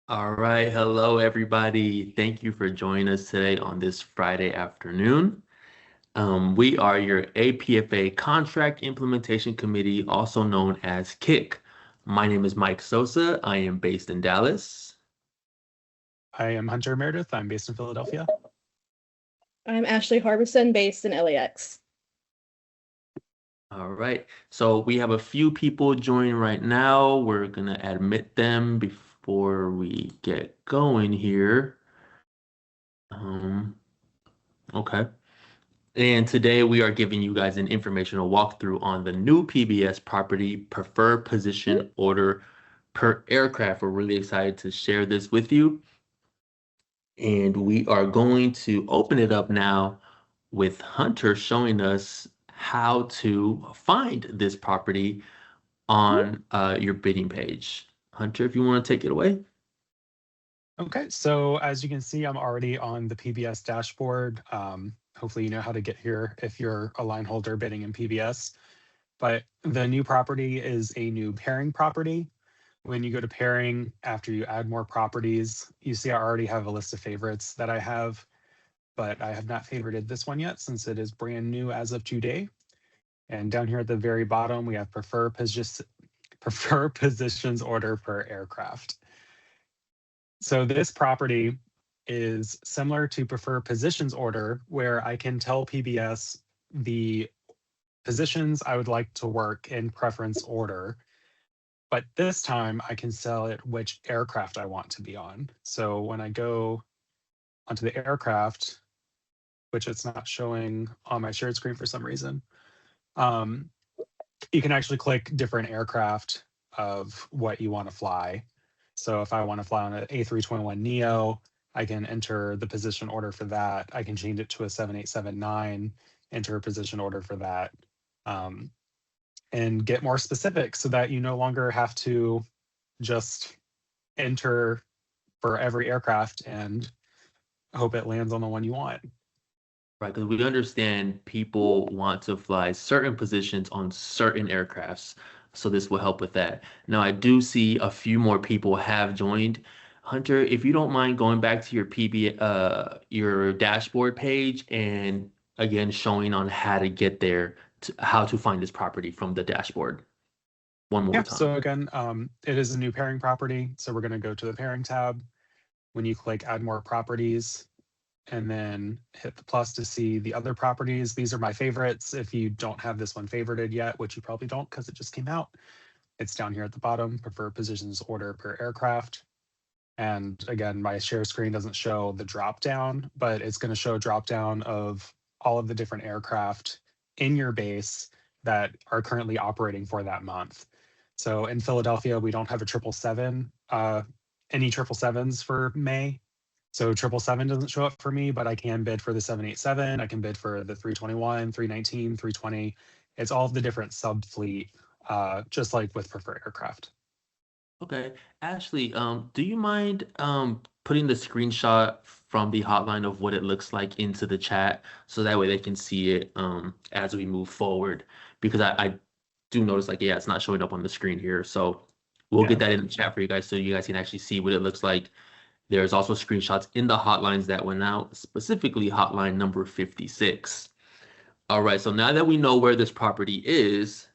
All right. Hello, everybody. Thank you for joining us today on this Friday afternoon. We are your APFA Contract Implementation Committee, also known as CIC. My name is Mike Sosa. I am based in Dallas. I am Hunter Meredith. I'm based in Philadelphia. I'm Ashley Harbison, based in LAX. All right. So we have a few people joining right now. We're going to admit them before we get going here. Um, okay. And today we are giving you guys an informational walkthrough on the new PBS property preferred position order per aircraft. We're really excited to share this with you. And we are going to open it up now with Hunter showing us how to find this property on your bidding page. Hunter, if you want to take it away. Okay, so as you can see, I'm already on the PBS dashboard. Hopefully you know how to get here if you're a line holder bidding in PBS. But the new property is a new pairing property. When you go to pairing, after you add more properties, you see I already have a list of favorites that I have, but I have not favorited this one yet since it is brand new as of today. And down here at the very bottom, we have prefer positions order per aircraft. So this property is similar to prefer positions order, where I can tell PBS the positions I would like to work in preference order. But this time I can tell it which aircraft I want to be on. So when I go onto the aircraft, which it's not showing on my shared screen for some reason, you can actually click different aircraft of what you want to fly. So if I want to fly on an A321neo, I can enter the position order for that. I can change it to a 7879, enter a position order for that, and get more specific so that you no longer have to just enter for every aircraft and hope it lands on the one you want. Right, because we understand people want to fly certain positions on certain aircrafts, so this will help with that. Now, I do see a few more people have joined. Hunter, if you don't mind going back to your dashboard page and again showing on how to get there, how to find this property from the dashboard one more Yeah, time. so again, it is a new pairing property. So we're going to go to the pairing tab. When you click add more properties, and then hit the plus to see the other properties. These are my favorites. If you don't have this one favorited yet, which you probably don't because it just came out, it's down here at the bottom, prefer positions order per aircraft. And again, my share screen doesn't show the drop down, but it's going to show a drop down of all of the different aircraft in your base that are currently operating for that month. So in Philadelphia, we don't have a 777, any 777s for May. So 777 doesn't show up for me, but I can bid for the 787. I can bid for the 321, 319, 320. It's all of the different sub fleet, just like with preferred aircraft. Okay. Ashley, do you mind putting the screenshot from the hotline of what it looks like into the chat so that way they can see it as we move forward? Because I do notice like, yeah, it's not showing up on the screen here. So we'll get Yeah. that in the chat for you guys so you guys can actually see what it looks like. There's also screenshots in the hotlines that went out, specifically hotline number 56. All right, so now that we know where this property is,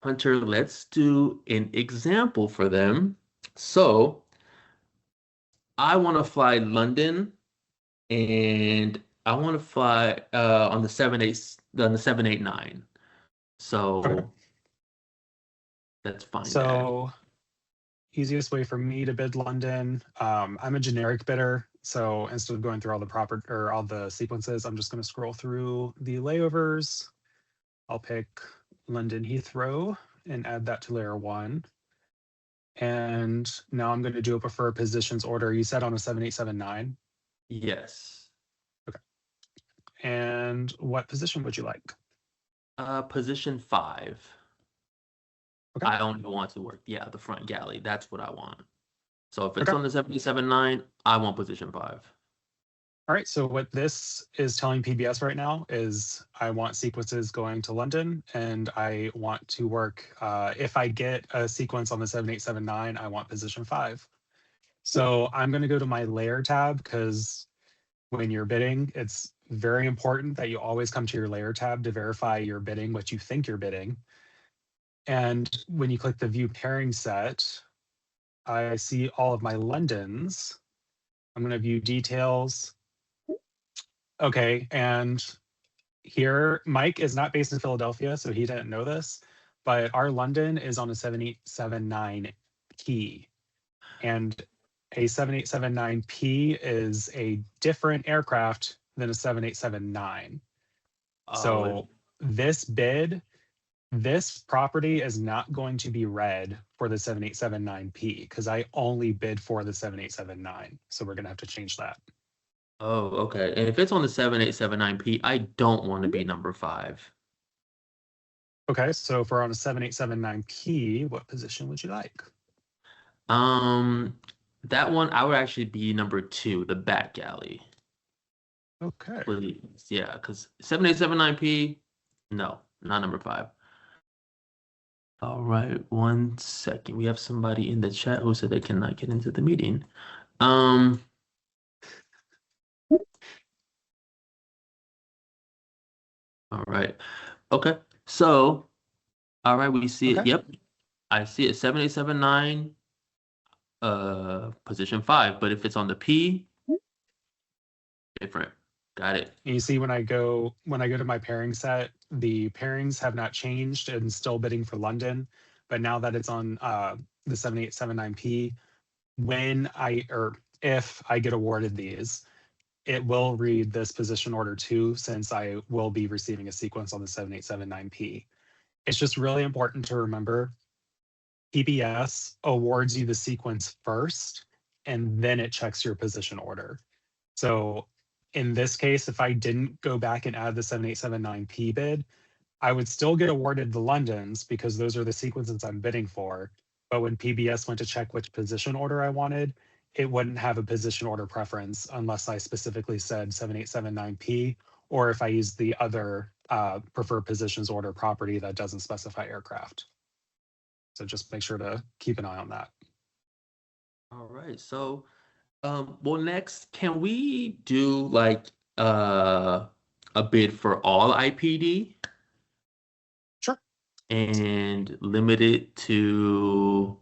Hunter, let's do an example for them. So I want to fly London and I want to fly on the 789. So Okay. let's find that. So easiest way for me to bid London, I'm a generic bidder. So instead of going through all the proper or all the sequences, I'm just going to scroll through the layovers. I'll pick London Heathrow and add that to layer one. And now I'm going to do a preferred positions order. You said on a 7879. Yes. Okay. And what position would you like? Position 5. Okay. I only want to work, yeah, the front galley. That's what I want. So if it's Okay. on the 779, I want position 5. All right. So what this is telling PBS right now is I want sequences going to London, and I want to work. If I get a sequence on the 7879, I want position 5. So I'm going to go to my layer tab because when you're bidding, it's very important that you always come to your layer tab to verify you're bidding what you think you're bidding. And when you click the view pairing set, I see all of my Londons. I'm going to view details. Okay, and here, Mike is not based in Philadelphia, so he didn't know this, but our London is on a 7879P. And a 7879P is a different aircraft than a 7879. So this bid, this property is not going to be read for the 7879P because I only bid for the 7879. So we're going to have to change that. Oh, okay. And if it's on the 7879P, I don't want to be number 5. Okay, so if we're on a 7879P, what position would you like? That one I would actually be number 2, the back galley. Okay. Please. Yeah, because 7879P, no, not number 5. All right, 1 second. We have somebody in the chat who said they cannot get into the meeting. All right. Okay. So, all right, we see it. Okay. Yep. I see it. 7879, position 5. But if it's on the P, different. Got it. And you see when I go to my pairing set, the pairings have not changed and still bidding for London. But now that it's on the 7879P, if I get awarded these, it will read this position order too, since I will be receiving a sequence on the 7879P. It's just really important to remember PBS awards you the sequence first, and then it checks your position order. So in this case, if I didn't go back and add the 7879P bid, I would still get awarded the Londons because those are the sequences I'm bidding for. But when PBS went to check which position order I wanted, it wouldn't have a position order preference unless I specifically said 7879P, or if I use the other preferred positions order property that doesn't specify aircraft. So just make sure to keep an eye on that. All right. So, well, next, can we do like a bid for all IPD? Sure. And limit it to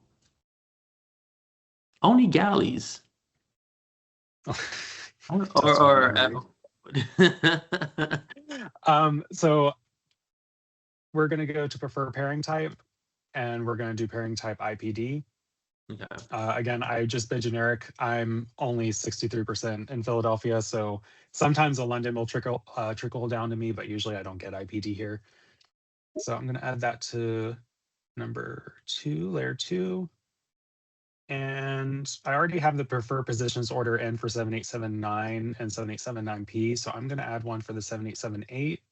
only galleys. So we're going to go to prefer pairing type, and we're going to do pairing type IPD. Okay. Again, I just bid generic. I'm only 63% in Philadelphia, so sometimes a London will trickle down to me, but usually I don't get IPD here. So I'm going to add that to number 2, layer 2. And I already have the preferred positions order in for 7879 and 7879P, so I'm going to add one for the 7878.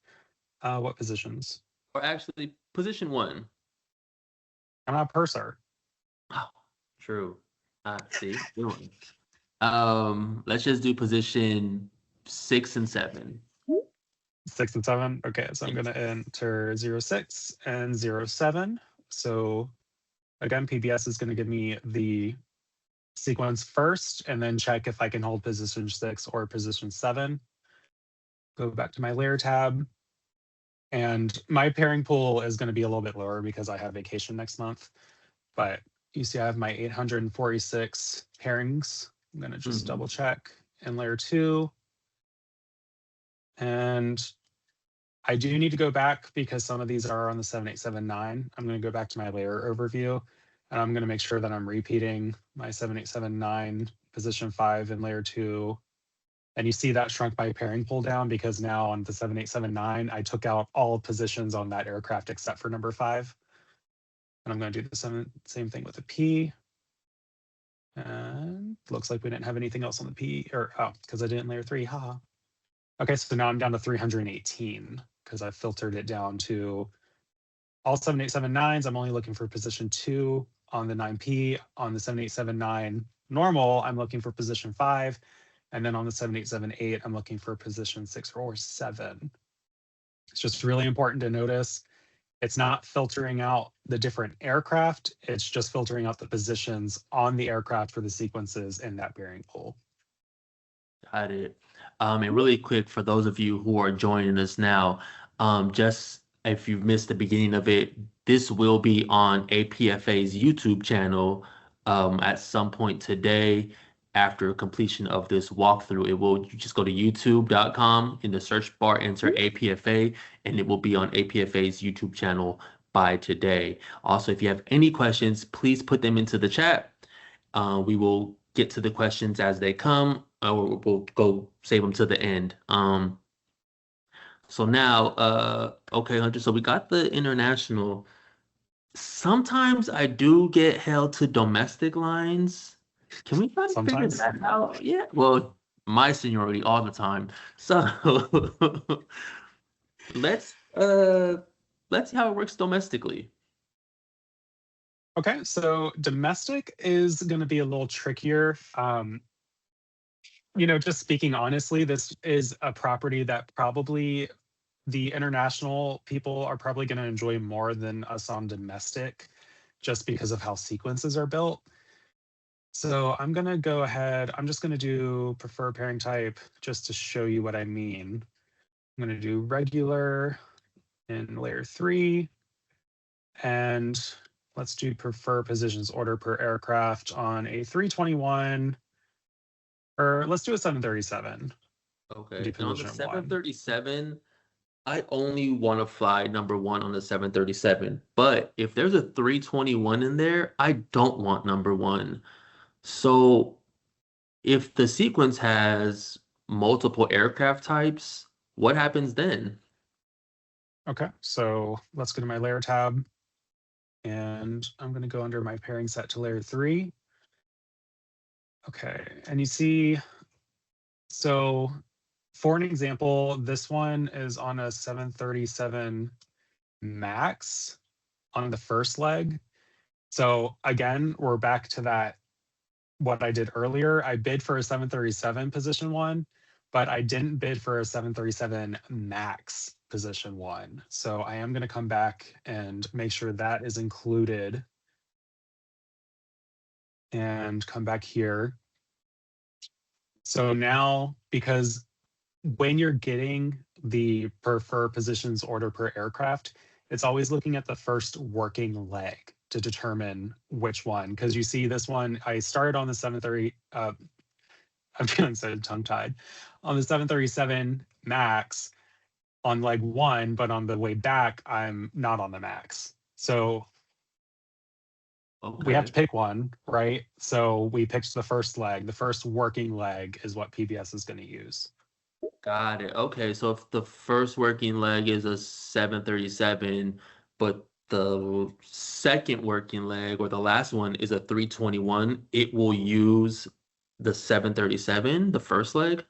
What positions? Or actually, position 1. I'm not purser. Oh, true. See, good one. Let's just do position 6 and 7. 6 and 7. Okay, so I'm going to enter 06 and 07. So again, PBS is going to give me the sequence first and then check if I can hold position 6 or position 7. Go back to my layer tab. And my pairing pool is going to be a little bit lower because I have vacation next month. But you see I have my 846 pairings. I'm going to just double check in layer 2. And I do need to go back because some of these are on the 7879. I'm going to go back to my layer overview, and I'm going to make sure that I'm repeating my 7879 position 5 in layer 2. And you see that shrunk my pairing pool down because now on the 7879, I took out all positions on that aircraft except for number 5. And I'm going to do the same thing with the P. And looks like we didn't have anything else on the P, because I didn't layer 3, haha. Okay, so now I'm down to 318 because I filtered it down to all 7879s. I'm only looking for position 2 on the 9P. On the 7879 normal, I'm looking for position 5. And then on the 7878, I'm looking for position 6 or 7. It's just really important to notice It's not filtering out the different aircraft. It's just filtering out the positions on the aircraft for the sequences in that bearing pool. Got it. And really quick for those of you who are joining us now, just if you've missed the beginning of it, this will be on APFA's YouTube channel at some point today after completion of this walkthrough. You just go to youtube.com, in the search bar, enter APFA, and it will be on APFA's YouTube channel by today. Also, if you have any questions, please put them into the chat. We will get to the questions as they come, or we'll go save them to the end. So now, okay, Hunter, so we got the international. Sometimes I do get held to domestic lines. Can we try to figure Sometimes. that out? Yeah, well, my seniority all the time. So let's see how it works domestically. Okay, so domestic is going to be a little trickier. Just speaking honestly, this is a property that probably the international people are probably going to enjoy more than us on domestic, just because of how sequences are built. So I'm going to go ahead. I'm just going to do prefer pairing type just to show you what I mean. I'm going to do regular in layer 3. And let's do prefer positions order per aircraft on a 321, or let's do a 737. Okay, and on the 737, I only want to fly number 1 on the 737. But if there's a 321 in there, I don't want number 1. So if the sequence has multiple aircraft types, what happens then? Okay, so let's go to my layer tab. And I'm going to go under my pairing set to layer 3. Okay, and you see, so for an example, this one is on a 737 MAX on the first leg. So again, we're back to that, what I did earlier. I bid for a 737 position 1, but I didn't bid for a 737 MAX position 1. So I am going to come back and make sure that is included and come back here. So now, because when you're getting the prefer positions order per aircraft, it's always looking at the first working leg to determine which one. Because you see this one, I started on the 730, I'm feeling so tongue-tied, on the 737 MAX on leg 1, but on the way back, I'm not on the MAX. So we have to pick one, right? So we picked the first leg. The first working leg is what PBS is going to use. Got it. Okay, so if the first working leg is a 737, but the second working leg or the last one is a 321, it will use the 737, the first leg?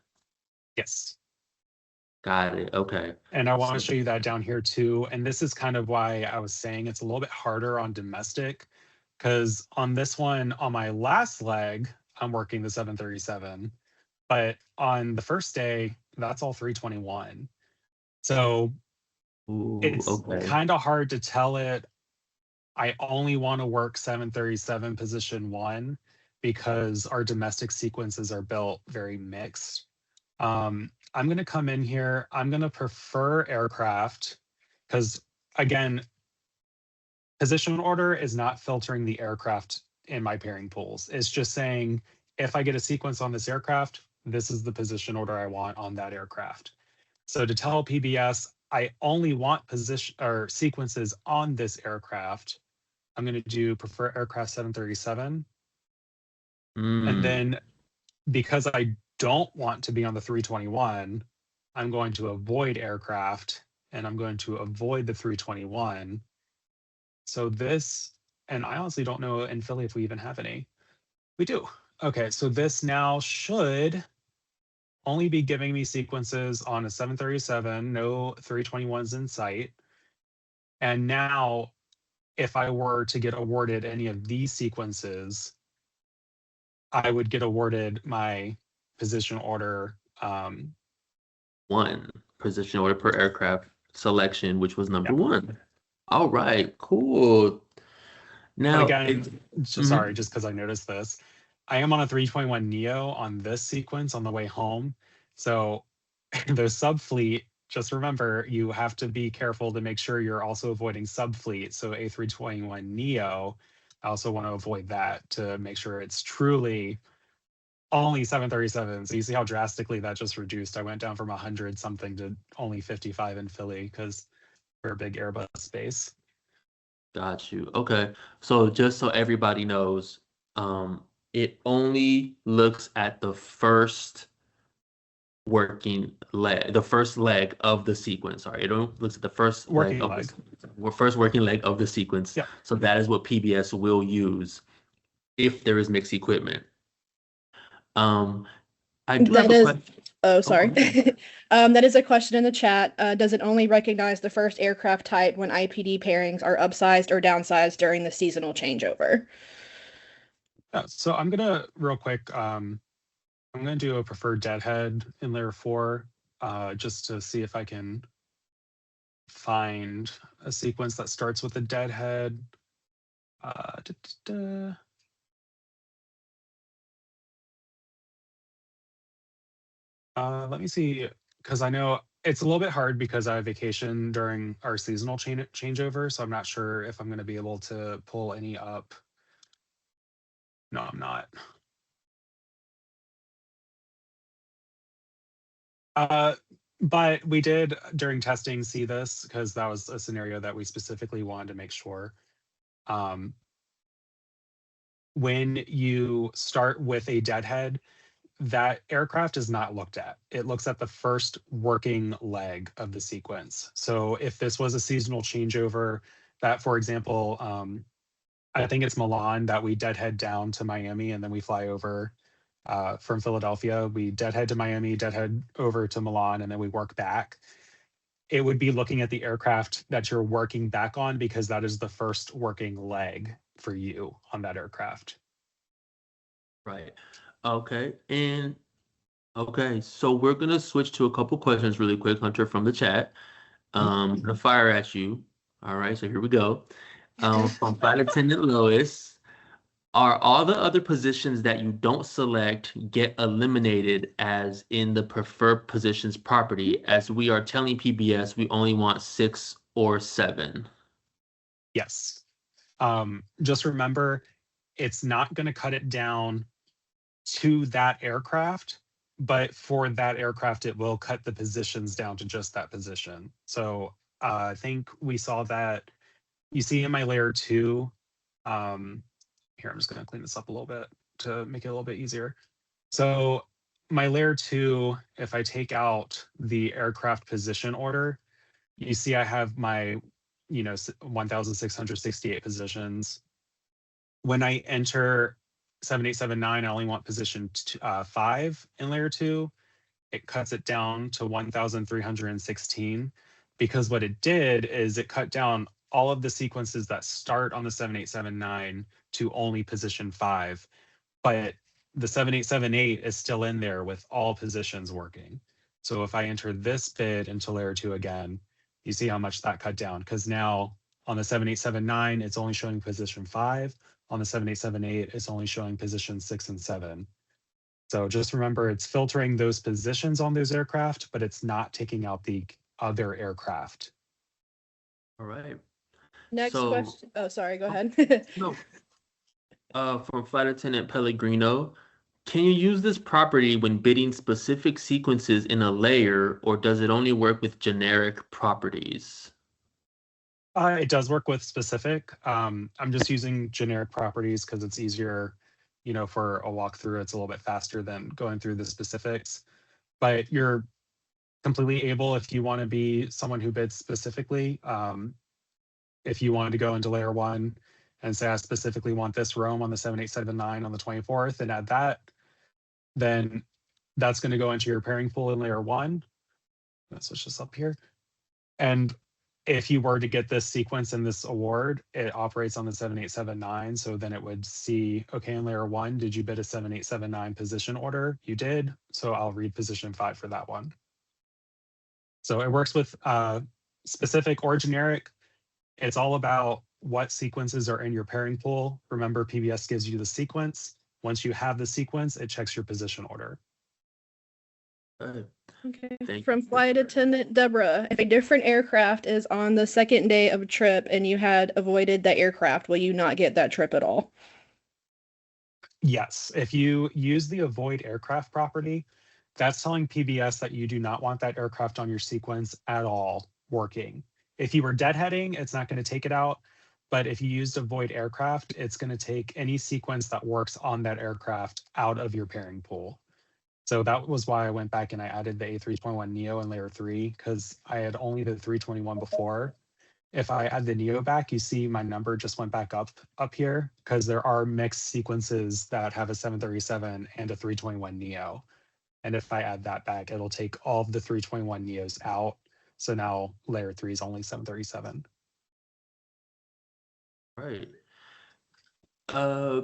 Yes. Got it. Okay. And I want to show you that down here too. And this is kind of why I was saying it's a little bit harder on domestic, because on this one, on my last leg, I'm working the 737. But on the first day, that's all 321. So it's kind of hard to tell it. I only want to work 737 position 1 because our domestic sequences are built very mixed. I'm going to come in here. I'm going to prefer aircraft because, again, position order is not filtering the aircraft in my pairing pools. It's just saying, if I get a sequence on this aircraft, this is the position order I want on that aircraft. So to tell PBS, I only want position or sequences on this aircraft, I'm going to do prefer aircraft 737. And then because I don't want to be on the 321, I'm going to avoid aircraft and I'm going to avoid the 321. So this, and I honestly don't know in Philly if we even have any. We do. Okay, so this now should only be giving me sequences on a 737, no 321s in sight. And now, if I were to get awarded any of these sequences, I would get awarded my position order. 1 position order per aircraft selection, which was number 1. All right, cool. But Now, again, sorry, just because I noticed this, I am on a 321 Neo on this sequence on the way home. So the subfleet, just remember, you have to be careful to make sure you're also avoiding subfleet. So A321 Neo, I also want to avoid that to make sure it's truly only 737. So you see how drastically that just reduced. I went down from 100 something to only 55 in Philly because we're a big Airbus base. got you. Okay. So just so everybody knows, it only looks at the first working leg, the first leg of the sequence. Sorry, it only looks at the first leg Working of leg. the first working leg of the sequence. Yeah. So that is what PBS will use if there is mixed equipment. I do have That a is, question. oh, Oh, sorry. go ahead. That is a question in the chat. Does it only recognize the first aircraft type when IPD pairings are upsized or downsized during the seasonal changeover? Yeah, so I'm gonna real quick, I'm gonna do a preferred deadhead in layer 4, just to see if I can find a sequence that starts with a deadhead. Da, da, da. Let me see, because I know it's a little bit hard because I have vacation during our seasonal changeover, so I'm not sure if I'm going to be able to pull any up. No, I'm not. But we did during testing see this because that was a scenario that we specifically wanted to make sure. When you start with a deadhead, that aircraft is not looked at. It looks at the first working leg of the sequence. So if this was a seasonal changeover, that, for example, I think it's Milan that we deadhead down to Miami and then we fly over from Philadelphia. We deadhead to Miami, deadhead over to Milan, and then we work back. It would be looking at the aircraft that you're working back on because that is the first working leg for you on that aircraft. Right. Okay. And okay, so we're gonna switch to a couple questions really quick, Hunter, from the chat. I'm gonna fire at you. All right, so here we go. From Flight Attendant Lois, are all the other positions that you don't select get eliminated as in the preferred positions property, as we are telling PBS we only want 6 or 7? Yes. Just remember, it's not going to cut it down to that aircraft, but for that aircraft, it will cut the positions down to just that position. So I think we saw that. You see in my layer 2, here, I'm just going to clean this up a little bit to make it a little bit easier. So my layer 2, if I take out the aircraft position order, you see I have my 1,668 positions. When I enter 7879, I only want position 5 in layer 2. It cuts it down to 1,316 because what it did is it cut down all of the sequences that start on the 7879 to only position 5. But the 7878 is still in there with all positions working. So if I enter this bid into layer 2 again, you see how much that cut down, because now on the 7879, it's only showing position 5. On the 7878, it's only showing position 6 and 7. So just remember, it's filtering those positions on those aircraft, but it's not taking out the other aircraft. All right. Next So, question. Oh, sorry, go ahead. no. From Flight Attendant Pellegrino, can you use this property when bidding specific sequences in a layer, or does it only work with generic properties? It does work with specific. I'm just using generic properties because it's easier, for a walkthrough. It's a little bit faster than going through the specifics. But you're completely able, if you want to be someone who bids specifically, if you wanted to go into layer 1 and say, I specifically want this roam on the 7879 on the 24th and add that, then that's going to go into your pairing pool in layer 1. Let's switch this up here. And if you were to get this sequence in this award, it operates on the 7879. So then it would see, okay, in layer 1, did you bid a 7879 position order? You did. So I'll read position 5 for that one. So it works with specific or generic. It's all about what sequences are in your pairing pool. Remember, PBS gives you the sequence. Once you have the sequence, it checks your position order. Okay. From Flight Attendant Deborah, if a different aircraft is on the second day of a trip and you had avoided that aircraft, will you not get that trip at all? Yes, if you use the avoid aircraft property, that's telling PBS that you do not want that aircraft on your sequence at all working. If you were deadheading, it's not going to take it out. But if you used avoid aircraft, it's going to take any sequence that works on that aircraft out of your pairing pool. So that was why I went back and I added the A321 Neo in layer 3, because I had only the 321 before. If I add the Neo back, you see my number just went back up here, because there are mixed sequences that have a 737 and a 321 Neo. And if I add that back, it'll take all of the 321 Neos out. So now layer 3 is only 737. Right. I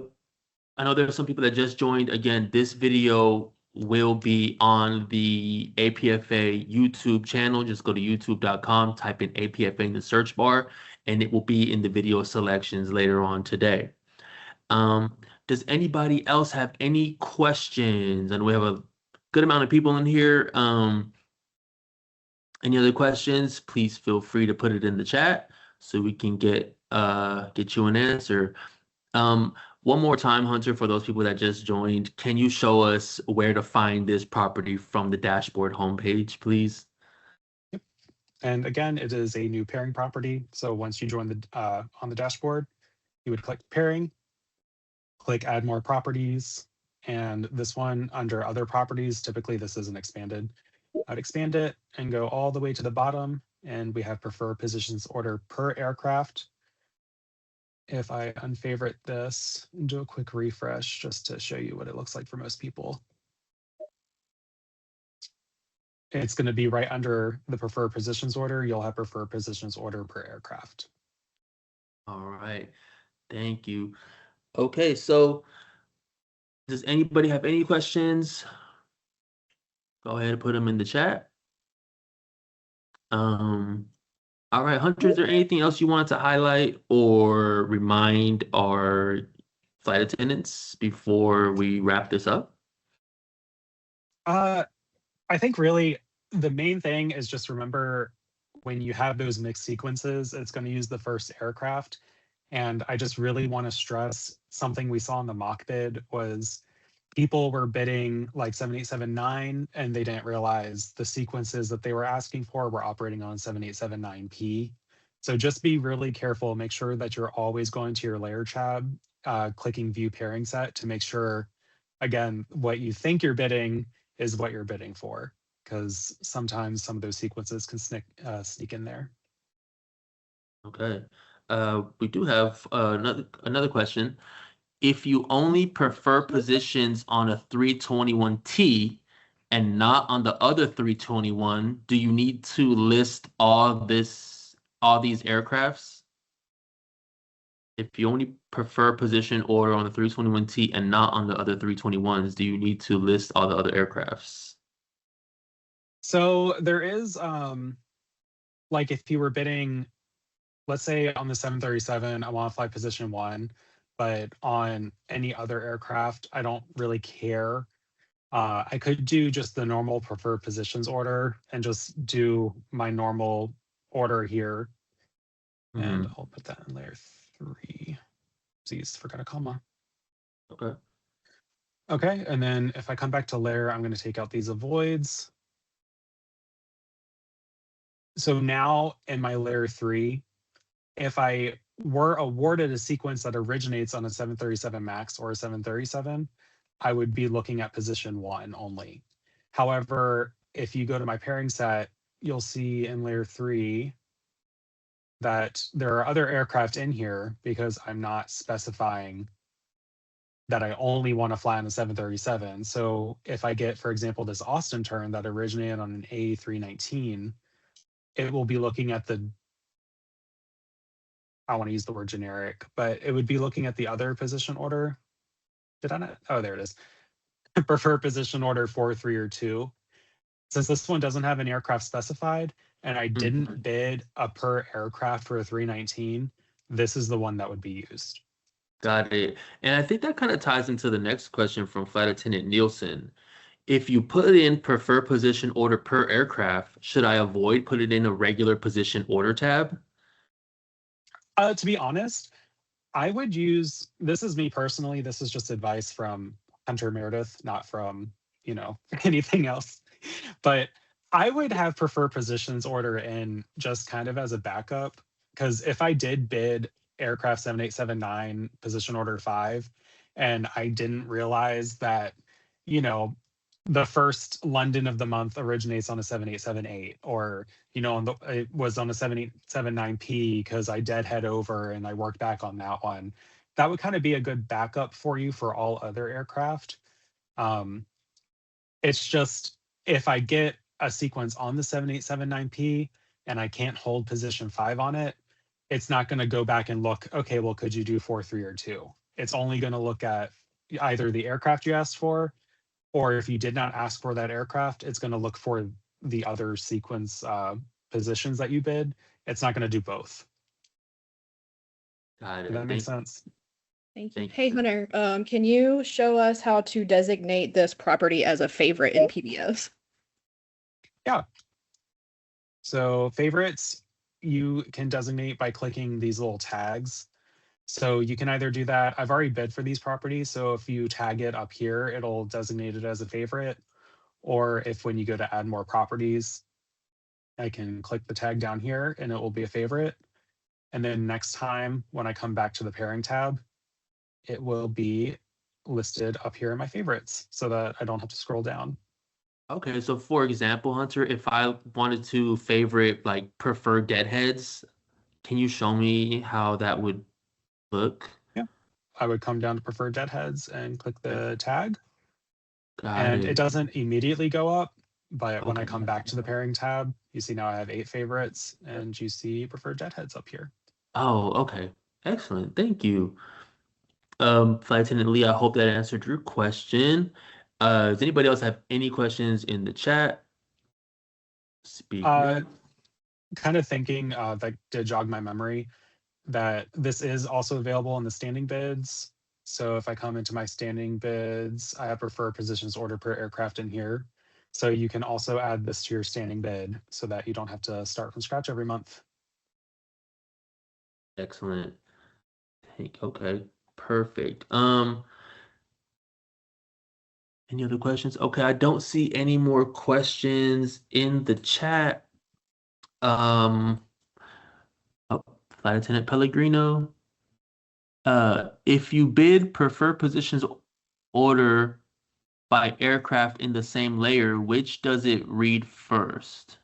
know there's some people that just joined. Again, this video will be on the APFA YouTube channel. Just go to youtube.com, type in APFA in the search bar, and it will be in the video selections later on today. Does anybody else have any questions? And we have a good amount of people in here. Any other questions? Please feel free to put it in the chat so we can get you an answer. One more time, Hunter, for those people that just joined, can you show us where to find this property from the dashboard homepage, please? Yep. And again, it is a new pairing property. So once you join the on the dashboard, you would click pairing, click add more properties, and this one under other properties, typically this isn't expanded. I'd expand it and go all the way to the bottom, and we have prefer positions order per aircraft. If I unfavorite this and do a quick refresh just to show you what it looks like for most people, it's going to be right under the prefer positions order. You'll have prefer positions order per aircraft. All right, thank you. Okay, so does anybody have any questions? Go ahead and put them in the chat. All right, Hunter, is there anything else you wanted to highlight or remind our flight attendants before we wrap this up? I think really the main thing is just remember when you have those mixed sequences, it's going to use the first aircraft. And I just really want to stress something we saw in the mock bid was people were bidding like 7879 and they didn't realize the sequences that they were asking for were operating on 7879P. So just be really careful. Make sure that you're always going to your layer tab, clicking view pairing set to make sure, again, what you think you're bidding is what you're bidding for, because sometimes some of those sequences can sneak in there. Okay. We do have another question. If you only prefer positions on a 321T and not on the other 321, do you need to list all these aircrafts? If you only prefer position order on the 321T and not on the other 321s, do you need to list all the other aircrafts? So there is, like if you were bidding, let's say on the 737, I want to fly position 1, but on any other aircraft, I don't really care. I could do just the normal preferred positions order and just do my normal order here. And I'll put that in layer 3. Geez, forgot a comma. Okay. Okay, and then if I come back to layer, I'm going to take out these avoids. So now in my layer 3, if I were awarded a sequence that originates on a 737 MAX or a 737, I would be looking at position 1 only. However, if you go to my pairing set, you'll see in layer 3 that there are other aircraft in here because I'm not specifying that I only want to fly on a 737. So if I get, for example, this Austin turn that originated on an A319, it will be looking at the, I want to use the word generic, but it would be looking at the other position order. Did I not? Oh, there it is. Prefer position order 4, 3, or 2. Since this one doesn't have an aircraft specified, and I didn't Mhm. bid a per aircraft for a 319, this is the one that would be used. Got it. And I think that kind of ties into the next question from Flight Attendant Nielsen. If you put in preferred position order per aircraft, should I avoid putting in a regular position order tab? To be honest, I would use, this is me personally, this is just advice from Hunter Meredith, not from, anything else. But I would have preferred positions order in just kind of as a backup. Because if I did bid aircraft 7879 position order 5, and I didn't realize that, you know, the first London of the month originates on a 7878, or it was on a 7879P because I deadhead over and I worked back on that one. That would kind of be a good backup for you for all other aircraft. Um, it's just if I get a sequence on the 7879P and I can't hold position 5 on it, it's not going to go back and look, okay, well, could you do 4-3 or 2? It's only going to look at either the aircraft you asked for, or if you did not ask for that aircraft, it's going to look for the other sequence positions that you bid. It's not going to do both. Got Does that it. make sense? Thank you. Thank Hey, Hunter, can you show us how to designate this property as a favorite in PBS? Yeah. So favorites, you can designate by clicking these little tags. So you can either do that. I've already bid for these properties. So if you tag it up here, it'll designate it as a favorite. Or if when you go to add more properties, I can click the tag down here and it will be a favorite. And then next time when I come back to the pairing tab, it will be listed up here in my favorites so that I don't have to scroll down. Okay, so for example, Hunter, if I wanted to favorite like prefer deadheads, can you show me how that would look? Yeah. I would come down to preferred deadheads and click the tag. Got And it it. doesn't immediately go up, but when I Okay. come back to the pairing tab, you see now I have 8 favorites and you see preferred deadheads up here. Oh, okay. Excellent. Thank you. Flight Attendant Lee, I hope that answered your question. Does anybody else have any questions in the chat? Speak Uh, now. Kind of thinking that did jog my memory that this is also available in the standing bids. So if I come into my standing bids, I have preferred positions order per aircraft in here. So you can also add this to your standing bid so that you don't have to start from scratch every month. Excellent. Okay, perfect. Any other questions? Okay, I don't see any more questions in the chat. Um, oh, Flight Attendant Pellegrino. If you bid preferred positions order by aircraft in the same layer, which does it read first?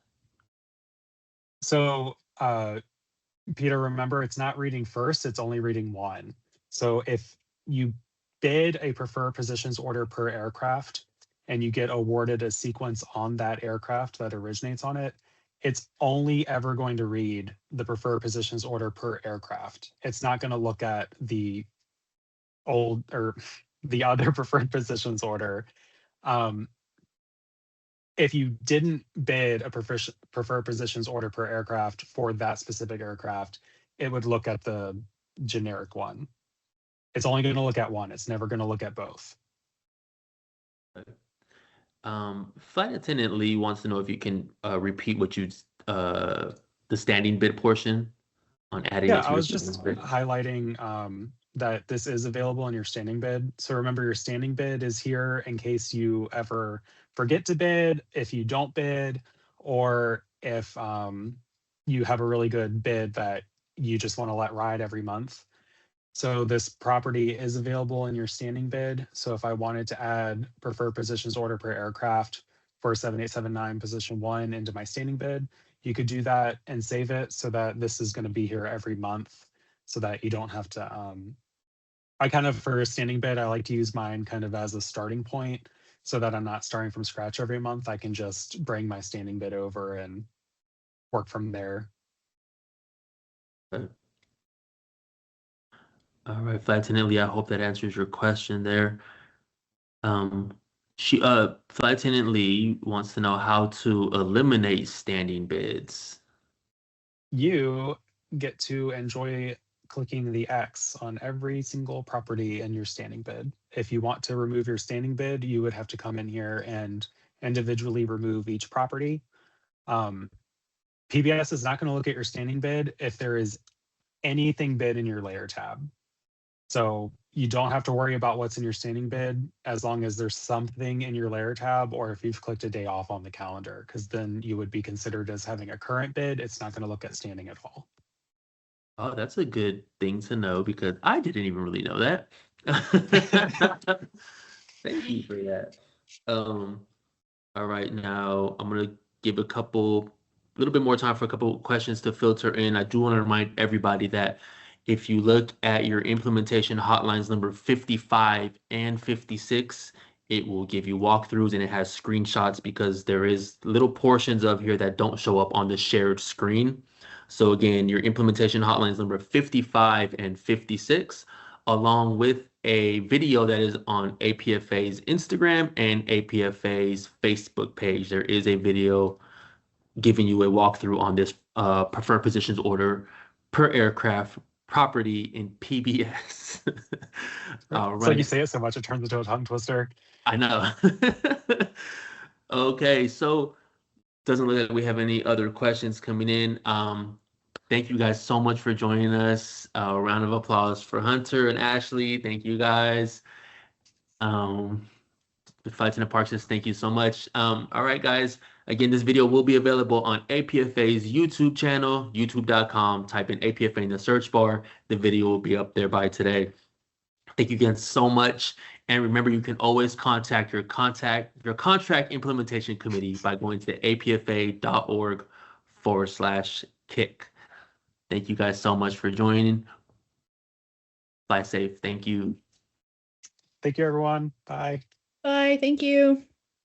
So Peter, remember it's not reading first, it's only reading 1. So if you bid a preferred positions order per aircraft and you get awarded a sequence on that aircraft that originates on it, it's only ever going to read the preferred positions order per aircraft. It's not going to look at the old or the other preferred positions order. Um, if you didn't bid a preferred positions order per aircraft for that specific aircraft, it would look at the generic one. It's only going to look at one. It's never going to look at both. Flight Attendant Lee wants to know if you can repeat what the standing bid portion on adding Yeah, it to I your was just standing bid. highlighting that this is available in your standing bid. So remember, your standing bid is here in case you ever forget to bid, if you don't bid, or if you have a really good bid that you just want to let ride every month. So this property is available in your standing bid. So if I wanted to add preferred positions order per aircraft for 7879 position 1 into my standing bid, you could do that and save it so that this is going to be here every month so that you don't have to I kind of for a standing bid, I like to use mine kind of as a starting point so that I'm not starting from scratch every month. I can just bring my standing bid over and work from there. Okay. All right, Flight Attendant Lee, I hope that answers your question there. Um, Flight Attendant Lee wants to know how to eliminate standing bids. You get to enjoy clicking the X on every single property in your standing bid. If you want to remove your standing bid, you would have to come in here and individually remove each property. PBS is not going to look at your standing bid if there is anything bid in your layer tab. So you don't have to worry about what's in your standing bid as long as there's something in your layer tab or if you've clicked a day off on the calendar, because then you would be considered as having a current bid. It's not going to look at standing at all. Oh, that's a good thing to know because I didn't even really know that. Thank you for that. All right, now I'm gonna give a little bit more time for a couple questions to filter in. I do want to remind everybody that if you look at your implementation hotlines number 55 and 56, it will give you walkthroughs and it has screenshots because there is little portions of here that don't show up on the shared screen. So again, your implementation hotlines number 55 and 56, along with a video that is on APFA's Instagram and APFA's Facebook page. There is a video giving you a walkthrough on this preferred positions order per aircraft property in PBS. All It's like you right. say it so much, it turns into a tongue twister. I know. Okay, so doesn't look like we have any other questions coming in. Thank you guys so much for joining us. A round of applause for Hunter and Ashley. Thank you guys. The Fights in the Park says thank you so much. All right, guys. Again, this video will be available on APFA's YouTube channel, youtube.com. Type in APFA in the search bar. The video will be up there by today. Thank you again so much. And remember, you can always contact your contract implementation committee by going to apfa.org/kick. Thank you guys so much for joining. Fly safe. Thank you. Thank you, everyone. Bye. Bye. Thank you.